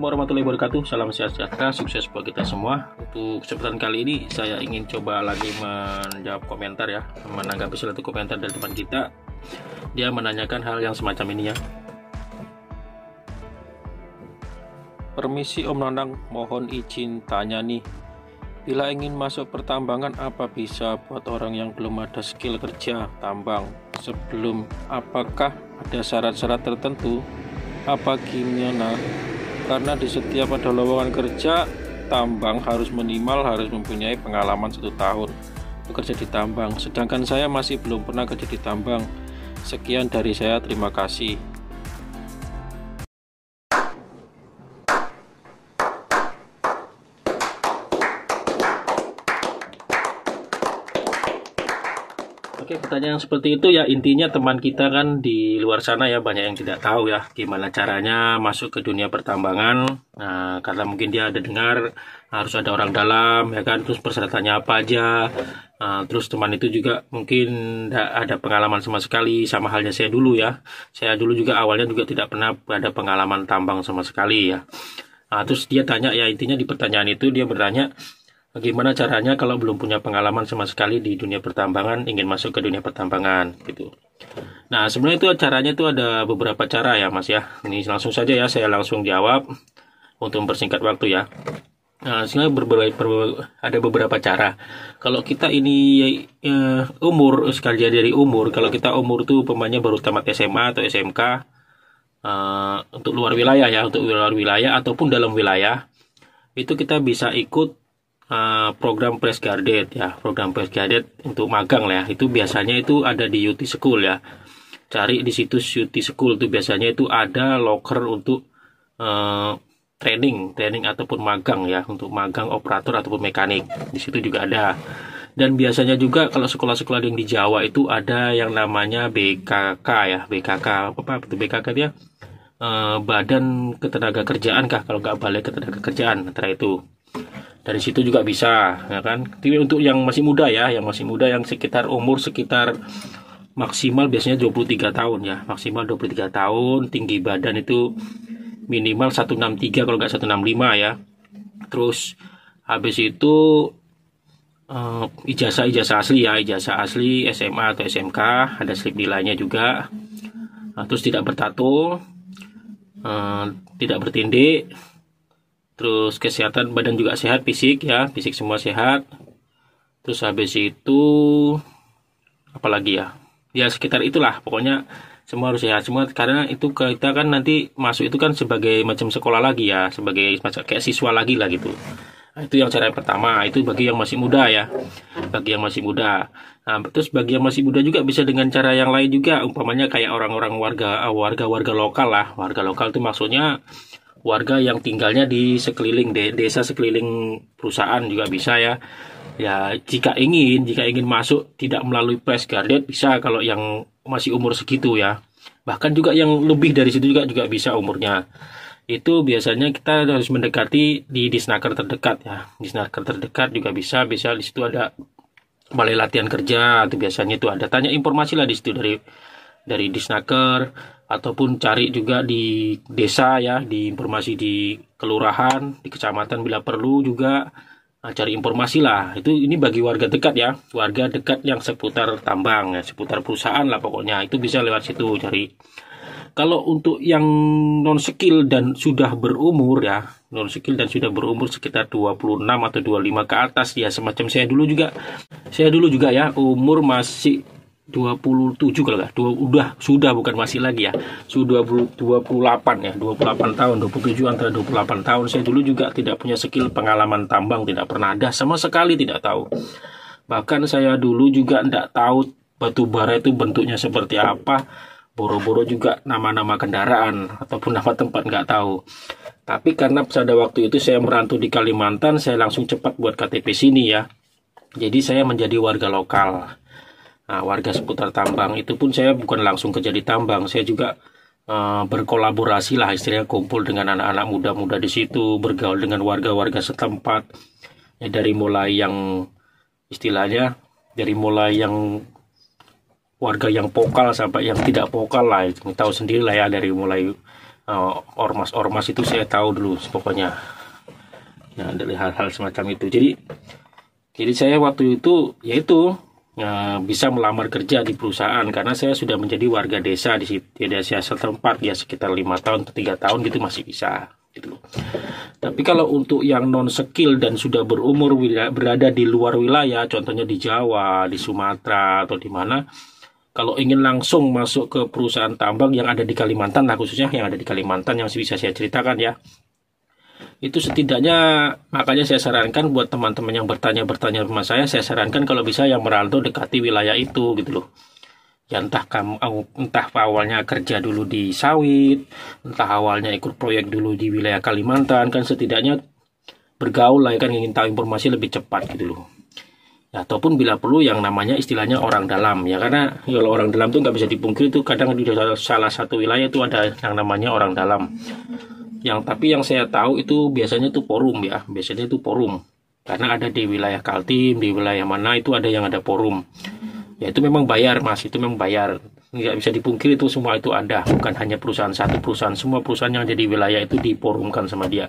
Assalamualaikum warahmatullahi wabarakatuh. Salam sejahtera, sukses buat kita semua. Untuk kesempatan kali ini saya ingin coba lagi menjawab komentar ya, menanggapi satu komentar dari teman kita. Dia menanyakan hal yang semacam ini ya. Permisi Om Nanang, mohon izin tanya nih. Bila ingin masuk pertambangan, apa bisa buat orang yang belum ada skill kerja tambang? Sebelum, apakah ada syarat-syarat tertentu? Apa gimana? Karena di setiap ada lowongan kerja tambang harus mempunyai pengalaman 1 tahun bekerja di tambang, sedangkan saya masih belum pernah kerja di tambang. Sekian dari saya, terima kasih. Oke, pertanyaan seperti itu ya, intinya teman kita kan di luar sana ya, banyak yang tidak tahu ya gimana caranya masuk ke dunia pertambangan. Nah, karena mungkin dia ada dengar harus ada orang dalam ya kan, terus persyaratannya apa aja. Terus teman itu juga mungkin tidak ada pengalaman sama sekali, sama halnya saya dulu ya. Saya dulu juga awalnya juga tidak pernah ada pengalaman tambang sama sekali ya. Terus dia tanya ya, intinya di pertanyaan itu dia bertanya, bagaimana caranya kalau belum punya pengalaman sama sekali di dunia pertambangan, ingin masuk ke dunia pertambangan gitu. Nah, sebenarnya itu caranya itu ada beberapa cara ya Mas ya. Ini langsung saja ya, saya langsung jawab untuk mempersingkat waktu ya. Nah, sebenarnya ada beberapa cara. Kalau kita ini umur, sekali dari umur, kalau kita umur tuh umpamanya baru tamat SMA atau SMK, untuk luar wilayah ya, untuk luar wilayah ataupun dalam wilayah, itu kita bisa ikut program Fresh Graduate ya, program Fresh Graduate untuk magang lah ya. Itu biasanya itu ada di UT School ya. Cari di situs UT School itu biasanya itu ada locker untuk training ataupun magang ya, untuk magang operator ataupun mekanik. Di situ juga ada. Dan biasanya juga kalau sekolah-sekolah yang di Jawa itu ada yang namanya BKK ya, BKK apa itu BKK dia? Badan Ketenagakerjaan kah, kalau nggak Balai Ketenagakerjaan antara itu. Dari situ juga bisa ya kan. Tapi untuk yang masih muda ya, yang sekitar umur maksimal biasanya 23 tahun ya, maksimal 23 tahun, tinggi badan itu minimal 163 kalau nggak 165 ya. Terus habis itu ijazah asli ya, ijazah asli SMA atau SMK, ada slip nilainya juga. Terus tidak bertato, tidak bertindik. Terus kesehatan badan juga sehat, fisik ya, fisik semua sehat. Terus habis itu apalagi ya, ya sekitar itulah, pokoknya semua harus sehat semua, karena itu kita kan nanti masuk itu kan sebagai macam sekolah lagi ya, sebagai macam kayak siswa lagi lah gitu. Nah, itu yang cara yang pertama, itu bagi yang masih muda ya, bagi yang masih muda. Nah, terus bagi yang masih muda juga bisa dengan cara yang lain juga, umpamanya kayak orang-orang warga lokal lah. Warga lokal itu maksudnya warga yang tinggalnya di sekeliling desa, sekeliling perusahaan juga bisa ya. Ya, jika ingin masuk tidak melalui Fresh Graduate bisa, kalau yang masih umur segitu ya. Bahkan juga yang lebih dari situ juga bisa umurnya. Itu biasanya kita harus mendekati di Disnaker terdekat ya. Disnaker terdekat juga bisa di situ ada balai latihan kerja, itu biasanya itu ada. Tanya informasi lah di situ dari Disnaker, ataupun cari juga di desa ya, di informasi di kelurahan, di kecamatan bila perlu juga. Cari informasi lah. Ini bagi warga dekat ya, warga dekat yang seputar tambang ya, seputar perusahaan lah pokoknya. Itu bisa lewat situ cari. Kalau untuk yang non skill dan sudah berumur ya, non skill dan sudah berumur sekitar 26 atau 25 ke atas ya, semacam saya dulu juga ya, umur masih 27 kalau nggak, sudah bukan masih lagi ya, sudah 28 ya, 28 tahun, 27 antara 28 tahun. Saya dulu juga tidak punya skill pengalaman tambang, tidak pernah ada sama sekali, tidak tahu. Bahkan saya dulu juga tidak tahu batu bara itu bentuknya seperti apa, boro-boro juga nama-nama kendaraan ataupun nama tempat nggak tahu. Tapi karena pada waktu itu saya merantau di Kalimantan, saya langsung cepat buat KTP sini ya, jadi saya menjadi warga lokal. Nah, warga seputar tambang itu pun saya bukan langsung kerja di tambang, saya juga berkolaborasi lah, istilahnya kumpul dengan anak-anak muda-muda di situ, bergaul dengan warga-warga setempat. Ya, dari mulai yang istilahnya, dari mulai yang warga yang vokal sampai yang tidak vokal lah, tahu sendiri lah ya, dari mulai ormas-ormas itu saya tahu dulu pokoknya. Nah, dari hal-hal semacam itu. Jadi saya waktu itu yaitu bisa melamar kerja di perusahaan karena saya sudah menjadi warga desa di desa setempat ya, sekitar 5 tahun atau 3 tahun gitu masih bisa gitu loh. Tapi kalau untuk yang non skill dan sudah berumur berada di luar wilayah, contohnya di Jawa, di Sumatera atau di mana, kalau ingin langsung masuk ke perusahaan tambang yang ada di Kalimantan, nah khususnya yang ada di Kalimantan yang bisa saya ceritakan ya, itu setidaknya, makanya saya sarankan buat teman-teman yang bertanya sama saya sarankan kalau bisa yang merantau dekati wilayah itu gitu loh. Ya entah awalnya kerja dulu di sawit, entah awalnya ikut proyek dulu di wilayah Kalimantan, kan setidaknya bergaul lah, kan ingin tahu informasi lebih cepat gitu loh. Ya, ataupun bila perlu yang namanya istilahnya orang dalam ya, karena kalau orang dalam tuh nggak bisa dipungkiri itu kadang di salah satu wilayah itu ada yang namanya orang dalam. Tapi yang saya tahu itu biasanya itu forum ya, biasanya itu forum. Karena ada di wilayah Kaltim, di wilayah mana itu ada yang ada forum. Ya itu memang bayar mas, itu memang bayar. Nggak bisa dipungkiri itu semua itu ada. Bukan hanya perusahaan satu perusahaan, semua perusahaan yang ada di wilayah itu diforumkan sama dia.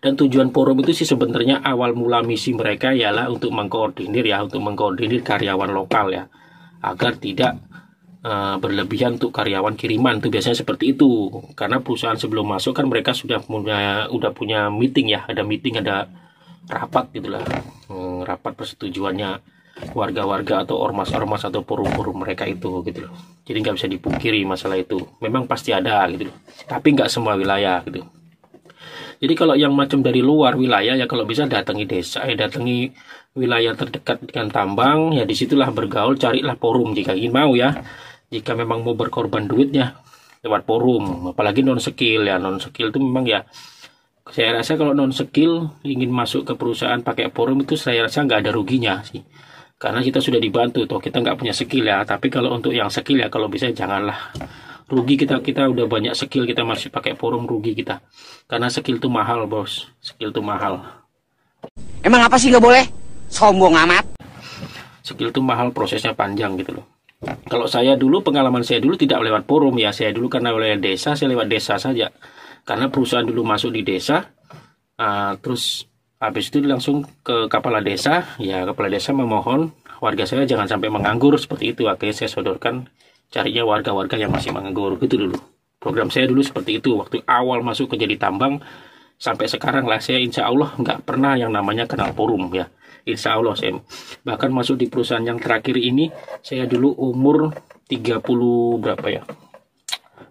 Dan tujuan forum itu sih sebenarnya awal mula misi mereka ialah untuk mengkoordinir ya, untuk mengkoordinir karyawan lokal ya, agar tidak berlebihan untuk karyawan kiriman. Itu biasanya seperti itu karena perusahaan sebelum masuk kan mereka sudah punya meeting ya, ada meeting, ada rapat gitulah, rapat persetujuannya warga-warga atau ormas-ormas atau forum-forum mereka itu gitu loh. Jadi nggak bisa dipungkiri masalah itu, memang pasti ada gitu loh, tapi nggak semua wilayah gitu. Jadi kalau yang macam dari luar wilayah ya kalau bisa datangi desa, datangi wilayah terdekat dengan tambang ya, disitulah bergaul, carilah forum jika ingin mau ya. Jika memang mau berkorban duitnya lewat forum, apalagi non skill ya, non skill itu memang ya, saya rasa kalau non skill ingin masuk ke perusahaan pakai forum itu saya rasa nggak ada ruginya sih, karena kita sudah dibantu toh, kita nggak punya skill ya. Tapi kalau untuk yang skill ya kalau bisa janganlah, rugi kita udah banyak skill, kita masih pakai forum, rugi kita, karena skill itu mahal bos, skill itu mahal. Emang apa sih nggak boleh? Sombong amat. Skill itu mahal, prosesnya panjang gitu loh. Kalau saya dulu, pengalaman saya dulu tidak lewat forum ya, saya dulu karena wilayah desa, saya lewat desa saja. Karena perusahaan dulu masuk di desa, terus habis itu langsung ke kepala desa, ya kepala desa memohon warga saya jangan sampai menganggur seperti itu. Akhirnya saya sodorkan carinya warga-warga yang masih menganggur gitu dulu. Program saya dulu seperti itu, waktu awal masuk ke jadi tambang, sampai sekarang lah saya insya Allah nggak pernah yang namanya kenal forum ya. Insya Allah saya bahkan masuk di perusahaan yang terakhir ini, saya dulu umur 30 berapa ya,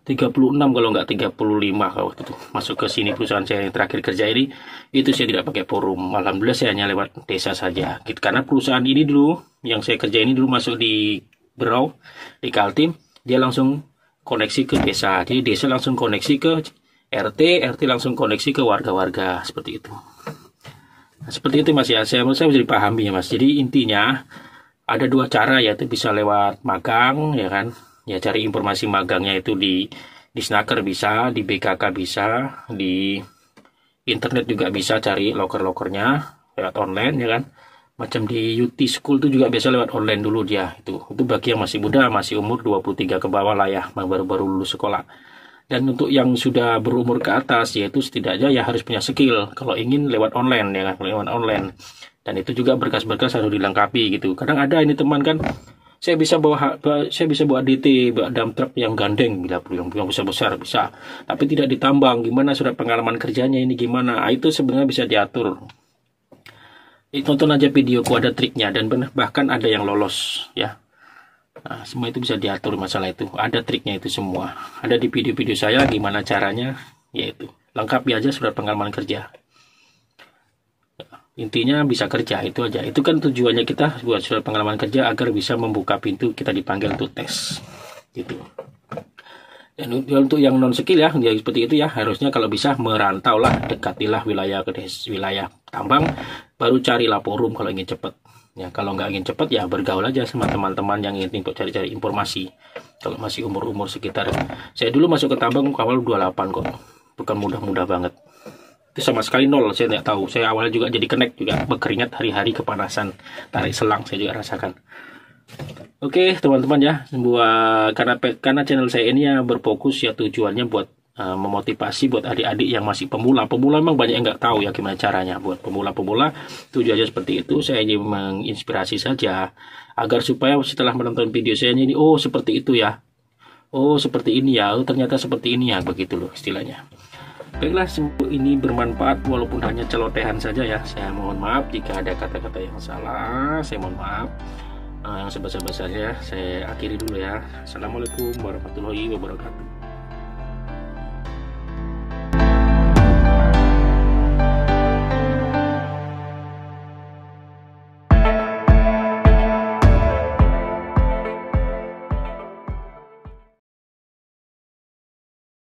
36 kalau nggak 35 kalau waktu itu masuk ke sini perusahaan saya yang terakhir kerja ini, itu saya tidak pakai forum. Alhamdulillah saya hanya lewat desa saja gitu. Karena perusahaan ini dulu yang saya kerja ini dulu masuk di Berau, di Kaltim, dia langsung koneksi ke desa, jadi desa langsung koneksi ke RT langsung koneksi ke warga-warga seperti itu. Nah, seperti itu mas ya, saya bisa dipahami ya mas. Jadi intinya ada dua cara, yaitu bisa lewat magang ya kan, ya cari informasi magangnya itu di Snaker bisa, di BKK bisa, di internet juga bisa cari loker-lokernya lewat online ya kan. Macam di UT School itu juga biasa lewat online dulu dia. Itu bagi yang masih muda, masih umur 23 ke bawah lah ya, baru-baru lulus sekolah. Dan untuk yang sudah berumur ke atas, yaitu setidaknya ya harus punya skill kalau ingin lewat online ya kan, lewat online. Dan itu juga berkas-berkas harus dilengkapi gitu. Kadang ada ini teman kan, saya bisa bawa DT, bawa dump truck yang gandeng, bila perlu yang besar-besar bisa. Tapi tidak ditambang, gimana surat pengalaman kerjanya ini gimana? Itu sebenarnya bisa diatur. Tonton aja videoku, ada triknya, dan bahkan ada yang lolos ya. Nah, semua itu bisa diatur masalah itu, ada triknya itu semua. Ada di video-video saya gimana caranya, yaitu lengkapi aja surat pengalaman kerja. Intinya bisa kerja, itu aja. Itu kan tujuannya kita buat surat pengalaman kerja agar bisa membuka pintu kita dipanggil untuk tes gitu. Dan untuk yang non skill ya seperti itu ya, harusnya kalau bisa merantau lah, dekatilah wilayah tambang, baru carilah forum kalau ingin cepat. Ya, kalau nggak ingin cepat ya bergaul aja sama teman-teman yang ingin cari-cari informasi. Kalau masih umur-umur sekitar, saya dulu masuk ke tambang awal 28 kok, bukan mudah-mudah banget. Itu sama sekali nol, saya tidak tahu. Saya awalnya juga jadi kenek juga, berkeringat hari-hari, kepanasan, tarik selang saya juga rasakan. Oke teman-teman ya, karena channel saya ini ya berfokus ya tujuannya buat memotivasi buat adik-adik yang masih pemula. Pemula memang banyak yang nggak tahu ya gimana caranya. Buat pemula-pemula tujuannya seperti itu. Saya ingin menginspirasi saja agar supaya setelah menonton video saya ini, oh seperti itu ya, oh seperti ini ya, oh ternyata seperti ini ya, begitu loh istilahnya. Baiklah, semoga ini bermanfaat walaupun hanya celotehan saja ya. Saya mohon maaf jika ada kata-kata yang salah, saya mohon maaf. Yang sebesar-besarnya saya akhiri dulu ya. Assalamualaikum warahmatullahi wabarakatuh.